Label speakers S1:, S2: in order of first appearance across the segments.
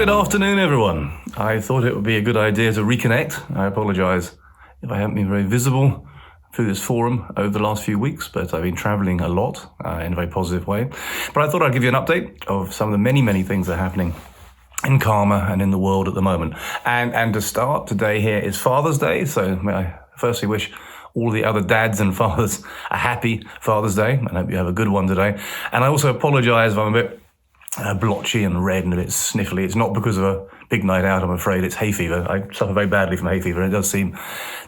S1: Good afternoon, everyone. I thought it would be a good idea to reconnect. I apologise if I haven't been very visible through this forum over the last few weeks, but I've been travelling a lot in a very positive way. But I thought I'd give you an update of some of the many things that are happening in Karma and in the world at the moment. And to start, today here is Father's Day, so may I firstly wish all the other dads and fathers a happy Father's Day, and I hope you have a good one today. And I also apologise if I'm a bit blotchy and red and a bit sniffly. It's not because of a big night out, I'm afraid. It's hay fever. I suffer very badly from hay fever, and it does seem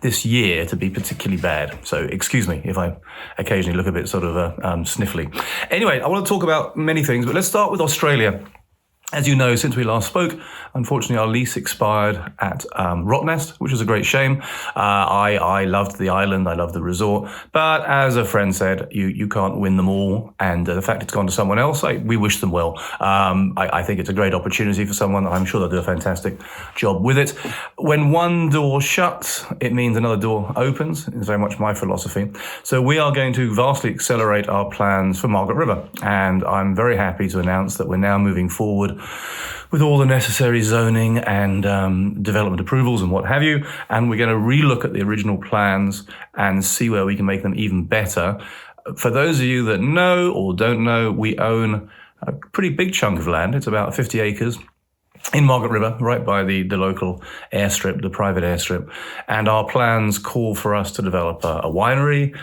S1: this year to be particularly bad. So excuse me if I occasionally look a bit sort of sniffly. Anyway, I want to talk about many things, but let's start with Australia. As you know, since we last spoke, unfortunately our lease expired at Rottnest, which was a great shame. I loved the island, I loved the resort, but as a friend said, you can't win them all, and the fact it's gone to someone else, we wish them well. I think it's a great opportunity for someone. I'm sure they'll do a fantastic job with it. When one door shuts, it means another door opens. It's very much my philosophy. So we are going to vastly accelerate our plans for Margaret River, and I'm very happy to announce that we're now moving forward with all the necessary zoning and development approvals and what have you. And we're going to relook at the original plans and see where we can make them even better. For those of you that know or don't know, we own a pretty big chunk of land. It's about 50 acres in Margaret River, right by the local airstrip, the private airstrip. And our plans call for us to develop a winery,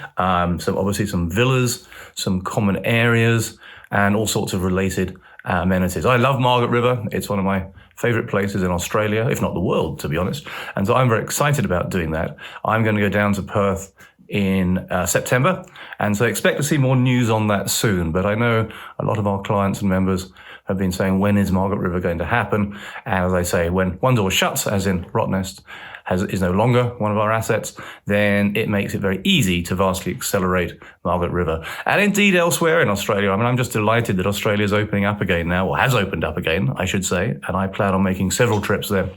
S1: so obviously some villas, some common areas, and all sorts of related amenities. I love Margaret River. It's one of my favorite places in Australia, if not the world, to be honest. And so I'm very excited about doing that. I'm going to go down to Perth in September. And so expect to see more news on that soon. But I know a lot of our clients and members have been saying, when is Margaret River going to happen? And as I say, when one door shuts, as in Rottnest is no longer one of our assets, then it makes it very easy to vastly accelerate Margaret River. And indeed elsewhere in Australia. I mean, I'm just delighted that Australia is opening up again now, or has opened up again, I should say. And I plan on making several trips there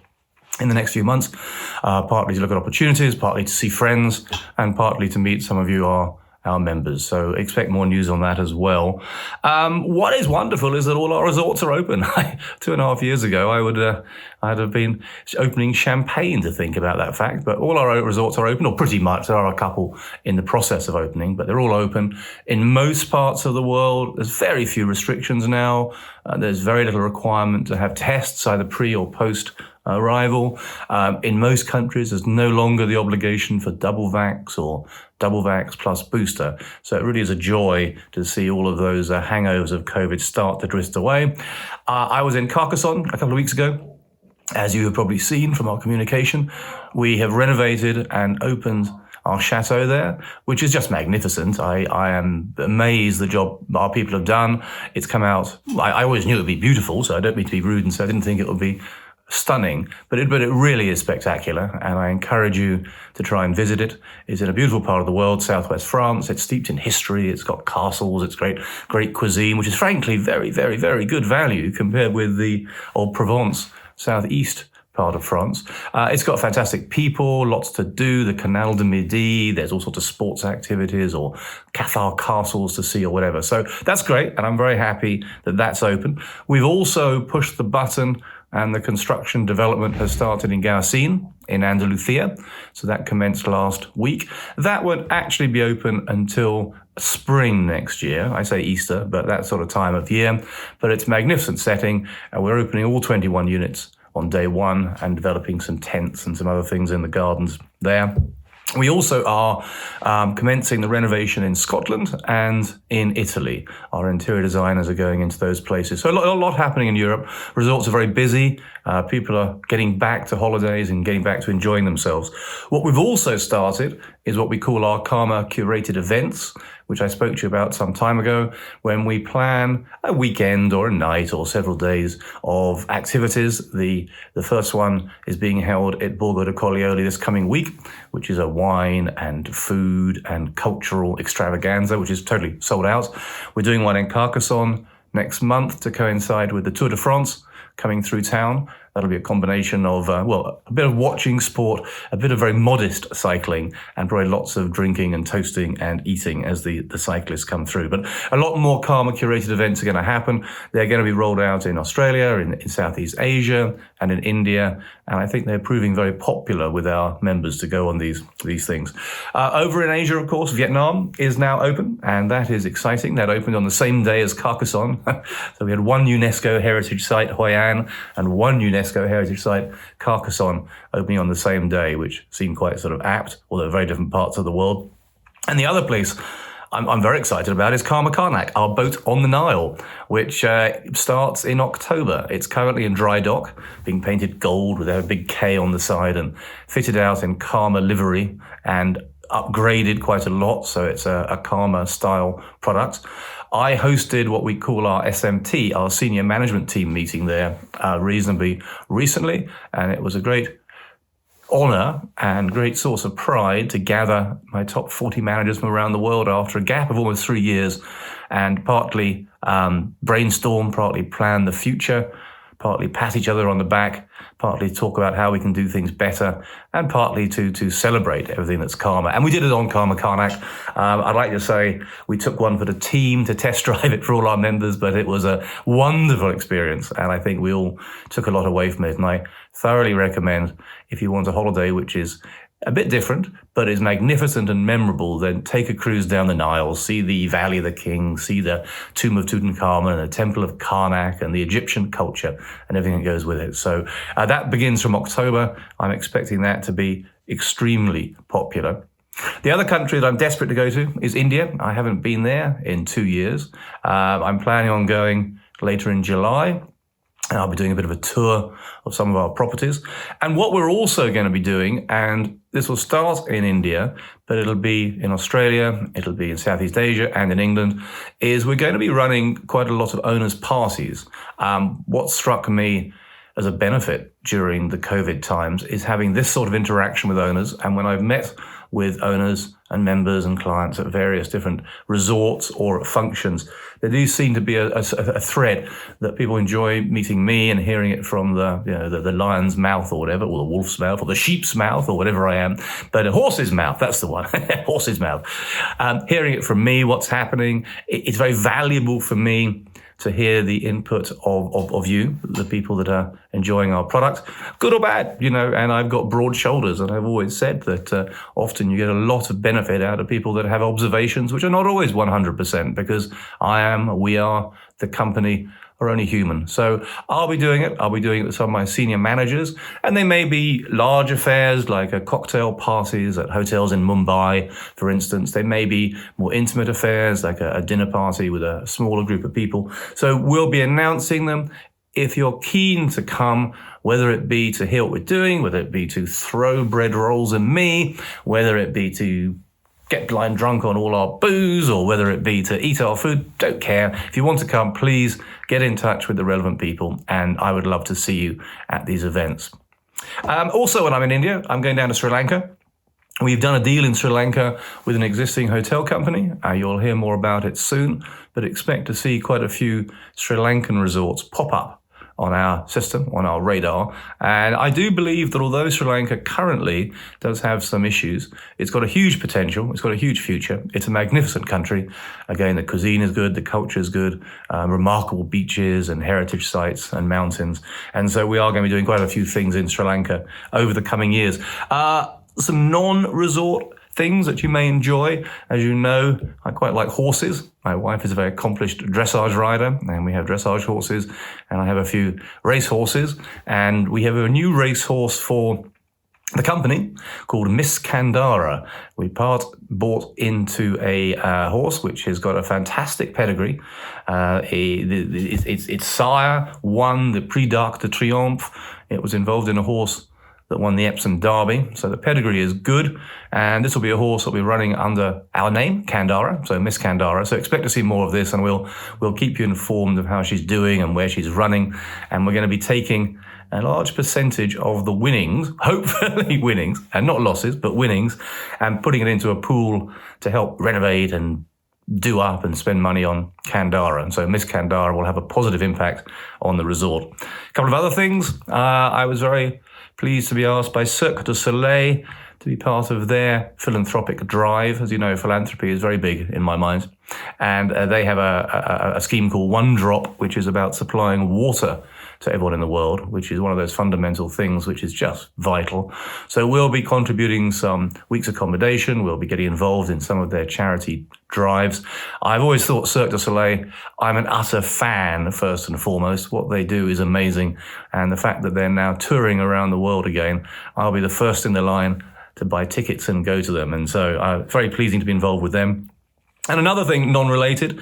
S1: in the next few months, partly to look at opportunities, partly to see friends, and partly to meet some of you, our members. So expect more news on that as well. What is wonderful is that all our resorts are open. 2.5 years ago, I'd have been opening champagne to think about that fact, but all our resorts are open, or pretty much. There are a couple in the process of opening, but they're all open. In most parts of the world, there's very few restrictions now. There's very little requirement to have tests, either pre or post arrival. In most countries, there's no longer the obligation for double vax or double vax plus booster. So it really is a joy to see all of those hangovers of COVID start to drift away. I was in Carcassonne a couple of weeks ago. As you have probably seen from our communication, we have renovated and opened our chateau there, which is just magnificent. I am amazed the job our people have done. It's come out, I always knew it would be beautiful, so I don't mean to be rude and say I didn't think it would be stunning, but it really is spectacular, and I encourage you to try and visit it. It's in a beautiful part of the world, southwest France. It's steeped in history. It's got castles. It's great cuisine, which is frankly very good value compared with the old Provence, southeast part of France. It's got fantastic people, lots to do, the Canal de Midi, there's all sorts of sports activities or Cathar castles to see or whatever. So that's great, and I'm very happy that that's open. We've also pushed the button, and the construction development has started in Carcassonne, in Andalusia. So that commenced last week. That won't actually be open until spring next year. I say Easter, but that sort of time of year. But it's a magnificent setting, and we're opening all 21 units on day one and developing some tents and some other things in the gardens there. We also are commencing the renovation in Scotland and in Italy. Our interior designers are going into those places. So a lot happening in Europe. Resorts are very busy. People are getting back to holidays and getting back to enjoying themselves. What we've also started is what we call our Karma Curated Events, which I spoke to you about some time ago, when we plan a weekend or a night or several days of activities. The first one is being held at Borgo de Colleoli this coming week, which is a wine and food and cultural extravaganza, which is totally sold out. We're doing one in Carcassonne next month to coincide with the Tour de France coming through town. That'll be a combination of, a bit of watching sport, a bit of very modest cycling, and probably lots of drinking and toasting and eating as the cyclists come through. But a lot more Karma Curated events are going to happen. They're going to be rolled out in Australia, in Southeast Asia, and in India. And I think they're proving very popular with our members to go on these things. Over in Asia, of course, Vietnam is now open, and that is exciting. That opened on the same day as Carcassonne. So we had one UNESCO heritage site, Hoi An, and one UNESCO heritage site, Carcassonne, opening on the same day, which seemed quite sort of apt, although very different parts of the world. And the other place I'm very excited about is Karma Karnak, our boat on the Nile, which starts in October. It's currently in dry dock, being painted gold with a big K on the side and fitted out in Karma livery and upgraded quite a lot, so it's a Karma style product. I hosted what we call our SMT, our senior management team meeting there reasonably recently, and it was a great honor and great source of pride to gather my top 40 managers from around the world after a gap of almost 3 years and partly brainstorm, partly plan the future, partly pat each other on the back, partly talk about how we can do things better, and partly to celebrate everything that's Karma. And we did it on Karma Karnak. I'd like to say we took one for the team to test drive it for all our members, but it was a wonderful experience, and I think we all took a lot away from it. And I thoroughly recommend, if you want a holiday which is a bit different, but is magnificent and memorable, then take a cruise down the Nile, see the Valley of the Kings, see the Tomb of Tutankhamun and the Temple of Karnak and the Egyptian culture and everything that goes with it. So that begins from October. I'm expecting that to be extremely popular. The other country that I'm desperate to go to is India. I haven't been there in 2 years. I'm planning on going later in July. And I'll be doing a bit of a tour of some of our properties. And what we're also going to be doing, and this will start in India, but it'll be in Australia, it'll be in Southeast Asia and in England, is we're going to be running quite a lot of owners' parties. What struck me as a benefit during the COVID times is having this sort of interaction with owners. And when I've met with owners and members and clients at various different resorts or at functions, there do seem to be a thread that people enjoy meeting me and hearing it from the lion's mouth or whatever, or the wolf's mouth or the sheep's mouth or whatever I am, but a horse's mouth, that's the one, horse's mouth. Hearing it from me, what's happening, it's very valuable for me to hear the input of you, the people that are enjoying our product, good or bad, and I've got broad shoulders, and I've always said that often you get a lot of benefit out of people that have observations, which are not always 100%, because we are, the company are only human. So I'll be doing it. I'll be doing it with some of my senior managers, and they may be large affairs like cocktail parties at hotels in Mumbai, for instance. They may be more intimate affairs like a dinner party with a smaller group of people. So we'll be announcing them. If you're keen to come, whether it be to hear what we're doing, whether it be to throw bread rolls at me, whether it be to get blind drunk on all our booze, or whether it be to eat our food, don't care. If you want to come, please get in touch with the relevant people, and I would love to see you at these events. Also, when I'm in India, I'm going down to Sri Lanka. We've done a deal in Sri Lanka with an existing hotel company. You'll hear more about it soon, but expect to see quite a few Sri Lankan resorts pop up on our system, on our radar. And I do believe that although Sri Lanka currently does have some issues, it's got a huge potential, it's got a huge future. It's a magnificent country. Again, the cuisine is good, the culture is good, remarkable beaches and heritage sites and mountains. And so we are going to be doing quite a few things in Sri Lanka over the coming years. Some non-resort things that you may enjoy. As you know, I quite like horses. My wife is a very accomplished dressage rider, and we have dressage horses, and I have a few race horses, and we have a new race horse for the company called Miss Kandara. We bought into a horse which has got a fantastic pedigree. Its sire won the Prix d'Arc de Triomphe. It was involved in a horse that won the Epsom Derby. So the pedigree is good. And this will be a horse that will be running under our name, Kandara, so Miss Kandara. So expect to see more of this, and we'll keep you informed of how she's doing and where she's running. And we're going to be taking a large percentage of the winnings, hopefully winnings, and not losses, but winnings, and putting it into a pool to help renovate and do up and spend money on Kandara. And so Miss Kandara will have a positive impact on the resort. A couple of other things. I was very pleased to be asked by Cirque du Soleil to be part of their philanthropic drive. As you know, philanthropy is very big in my mind. And they have a scheme called One Drop, which is about supplying water to everyone in the world, which is one of those fundamental things which is just vital. So we'll be contributing some weeks' accommodation. We'll be getting involved in some of their charity drives. I've always thought Cirque du Soleil, I'm an utter fan, first and foremost. What they do is amazing. And the fact that they're now touring around the world again, I'll be the first in the line to buy tickets and go to them. And so very pleasing to be involved with them. And another thing, non-related,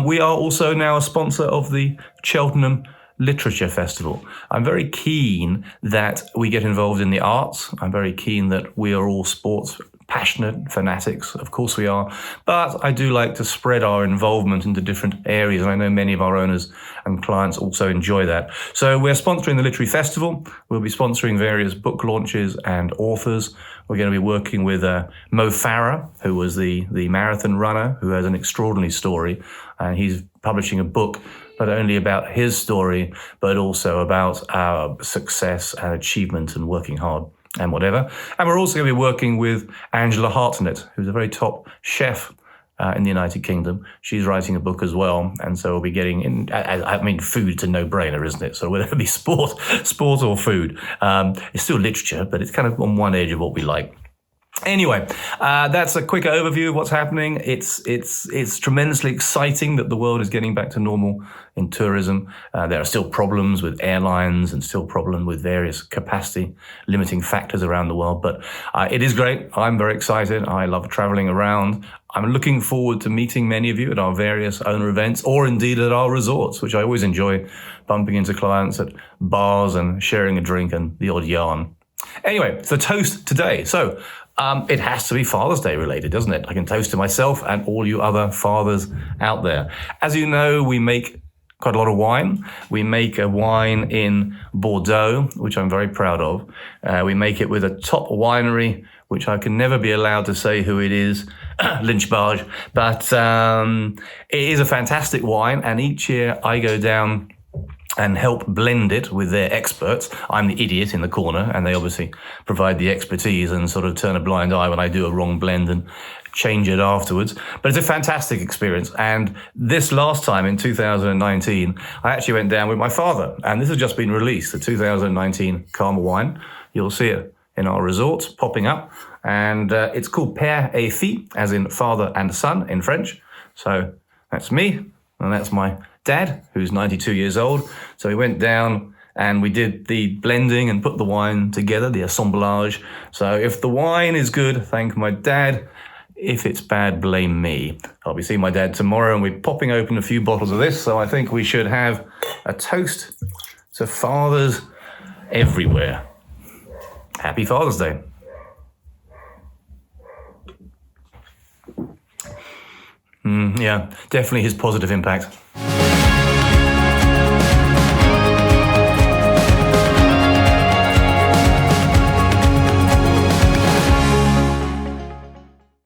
S1: we are also now a sponsor of the Cheltenham Literature Festival. I'm very keen that we get involved in the arts. I'm very keen that we are all sports passionate fanatics. Of course we are. But I do like to spread our involvement into different areas. And I know many of our owners and clients also enjoy that. So we're sponsoring the Literary Festival. We'll be sponsoring various book launches and authors. We're going to be working with Mo Farah, who was the marathon runner, who has an extraordinary story. And he's publishing a book not only about his story, but also about our success and achievement and working hard and whatever. And we're also going to be working with Angela Hartnett, who's a very top chef in the United Kingdom. She's writing a book as well. And so we'll be getting in, I mean, food's a no-brainer, isn't it? So whether it be sport or food, it's still literature, but it's kind of on one edge of what we like. Anyway, that's a quick overview of what's happening. It's tremendously exciting that the world is getting back to normal in tourism. There are still problems with airlines and still problems with various capacity limiting factors around the world, but it is great. I'm very excited. I love traveling around. I'm looking forward to meeting many of you at our various owner events or indeed at our resorts, which I always enjoy bumping into clients at bars and sharing a drink and the odd yarn. Anyway, it's the toast today. So it has to be Father's Day related, doesn't it? I can toast to myself and all you other fathers out there. As you know, we make quite a lot of wine. We make a wine in Bordeaux, which I'm very proud of. We make it with a top winery, which I can never be allowed to say who it is, Lynch Barge. But it is a fantastic wine. And each year I go down and help blend it with their experts. I'm the idiot in the corner, and they obviously provide the expertise and sort of turn a blind eye when I do a wrong blend and change it afterwards. But it's a fantastic experience. And this last time in 2019, I actually went down with my father, and this has just been released, the 2019 Karma wine. You'll see it in our resorts popping up. And it's called Père et Fille, as in father and son in French. So that's me, and that's my dad, who's 92 years old. So we went down and we did the blending and put the wine together, the assemblage. So if the wine is good, thank my dad. If it's bad, blame me. I'll be seeing my dad tomorrow and we're popping open a few bottles of this. So I think we should have a toast to fathers everywhere. Happy Father's Day. Yeah, definitely his positive impact.